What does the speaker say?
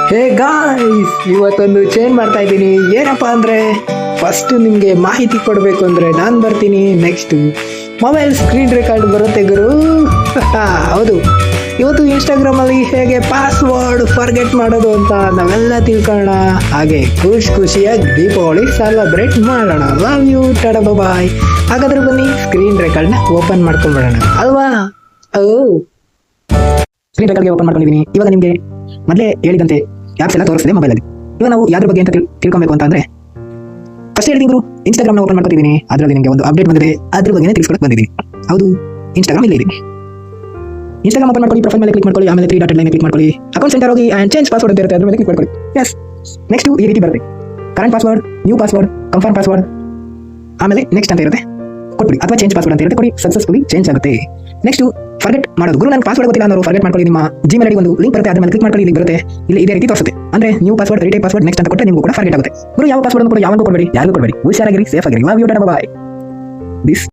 Hey guys, ಇವತ್ತೊಂದು change ಮಾಡ್ತಾ ಇದ್ದೀನಿ. ಏನಪ್ಪ ಅಂದರೆ ಫಸ್ಟ್ ನಿಮಗೆ ಮಾಹಿತಿ ಕೊಡಬೇಕು ಅಂದರೆ ನಾನು ಬರ್ತೀನಿ. ನೆಕ್ಸ್ಟ್ ಮೊಬೈಲ್ ಸ್ಕ್ರೀನ್ ರೆಕಾರ್ಡ್ ಬರುತ್ತೆ ಗುರು. ಹೌದು, ಇವತ್ತು ಇನ್ಸ್ಟಾಗ್ರಾಮಲ್ಲಿ ಹೇಗೆ ಪಾಸ್ವರ್ಡ್ ಫರ್ಗೆಟ್ ಮಾಡೋದು ಅಂತ ನಾವೆಲ್ಲ ತಿಳ್ಕೊಳ್ಳೋಣ. ಹಾಗೆ ಖುಷಿಯಾಗಿ ದೀಪಾವಳಿ ಸೆಲೆಬ್ರೇಟ್ ಮಾಡೋಣ. ಲವ್ ಯು, ಟಾಟಾ ಬಾಯ್. ಹಾಗಾದ್ರೆ ಬನ್ನಿ ಸ್ಕ್ರೀನ್ ರೆಕಾರ್ಡ್ನ ಓಪನ್ ಮಾಡ್ಕೊಂಡ್ಬಿಡೋಣ ಅಲ್ವಾ. ಸ್ಕ್ರೀನ್ ರೆಕಾರ್ಡ್ಗೆ ಓಪನ್ ಮಾಡ್ಕೊಂಡಿದ್ದೀನಿ. ಇವಾಗ ನಿಮಗೆ ಮೊದಲೇ ಹೇಳಿದಂತೆ ಆ್ಯಪ್ಸ್ ಎಲ್ಲ ತೋರಿಸ್ತಿದೆ ಮೊಬೈಲಲ್ಲಿ. ಇವಾಗ ನಾವು ಯಾವ್ದ್ರ ಬಗ್ಗೆ ಅಂತ ತಿಳ್ಕೊಬೇಕು ಅಂತ ಅಂದರೆ ಫಸ್ಟ್ ಹೇಳಿದ್ರು ಇನ್ಸ್ಟಾಗ್ರಾಮ್ನ ಓಪನ್ ಮಾಡ್ಕೊತಿದ್ದೀನಿ. ಅದರಲ್ಲಿ ನಿಮಗೆ ಒಂದು ಅಪ್ಡೇಟ್ ಬಂದಿದೆ, ಅದ್ರ ಬಗ್ಗೆ ತಿಳಿಸ್ಕೊಳಕ್ಕೆ ಬಂದಿದ್ದೀನಿ. ಹೌದು, ಇನ್ಸ್ಟಾಗ್ರಾಮ್ ಇಲ್ಲೇ ಇದೆ. ಇನ್ಸ್ಟಾಗ್ರಾಮ್ ಓಪನ್ ಮಾಡ್ಕೊಳ್ಳಿ, ಪ್ರೊಫೈಲ್ ಮೇಲೆ ಕ್ಲಿಕ್ ಮಾಡ್ಕೊಳ್ಳಿ, ಆಮೇಲೆ 3 ಡಾಟ್ ಲೈನ್ ಕ್ಲಿಕ್ ಮಾಡ್ಕೊಳ್ಳಿ, ಅಕೌಂಟ್ ಸೆಂಟರ್ ಹೋಗಿ ಆ್ಯಂಡ್ ಚೇಂಜ್ ಪಾಸ್ವರ್ಡ್ ಅಂತ ಇರುತ್ತೆ, ಅದ್ರ ಮೇಲೆ ಕ್ಲಿಕ್ ಮಾಡ್ಕೊಳ್ಳಿ. ಎಸ್, ನೆಕ್ಸ್ಟ್ ಈ ರೀತಿ ಬರುತ್ತೆ. Current password, new password, confirm password, ಆಮೇಲೆ ನೆಕ್ಸ್ಟ್ ಅಂತ ಇರುತ್ತೆ, ಕೊಟ್ಬಿಡಿ. ಅಥವಾ ಚೇಂಜ್ ಪಾಸ್ವರ್ಡ್ ಅಂತ ಇರುತ್ತೆ, ಕೊಡಿ. ಸಕ್ಸಸ್ಫುಲಿ ಚೇಂಜ್ ಆಗುತ್ತೆ. ನೆಕ್ಸ್ಟ್ ಫರ್ಗೆಟ್ ಮಾಡೋದು. ಗುರು, ನನ್ನ ಪಾಸ್ವರ್ಡ್ ಗೊತ್ತಿಲ್ಲ ಅನ್ನೋರು ಫರ್ಗೆಟ್ ಮಾಡ್ಕೊಳ್ಳಿ. ನಿಮ್ಮ ಜಿಮೇಲ್ ಐಡಿ ಒಂದು ಲಿಂಕ್ ಬರುತ್ತೆ, ಅದ್ರ ಮೇಲೆ ಕ್ಲಿಕ್ ಮಾಡ್ಕೊಳ್ಳಿ. ಇಲ್ಲಿ ಬರುತ್ತೆ, ಇಲ್ಲಿ ಇದೇ ರೀತಿ ತೋರಿಸುತ್ತೆ. ಅಂದ್ರೆ ನ್ಯೂ ಪಾಸ್ವರ್ಡ್, ರಿಟೈಪ್ ಪಾಸ್ವರ್ಡ್, ನೆಕ್ಸ್ಟ್ ಅಂತ ಕೊಟ್ಟರೆ ನಿಮಗೂ ಕೂಡ ಫರ್ಗೆಟ್ ಆಗುತ್ತೆ. ಗುರು, ಯಾವ ಪಾಸ್ವರ್ಡ್ ಕೂಡ ಯಾವಾಗೂ ಕೊಡಬೇಡಿ, ಯಾರಿಗೂ ಕೊಡಬೇಡಿ. ಹುಷಾರಾಗಿರಿ, ಸೇಫ್ ಆಗಿರಿ. Love you, tata bye. This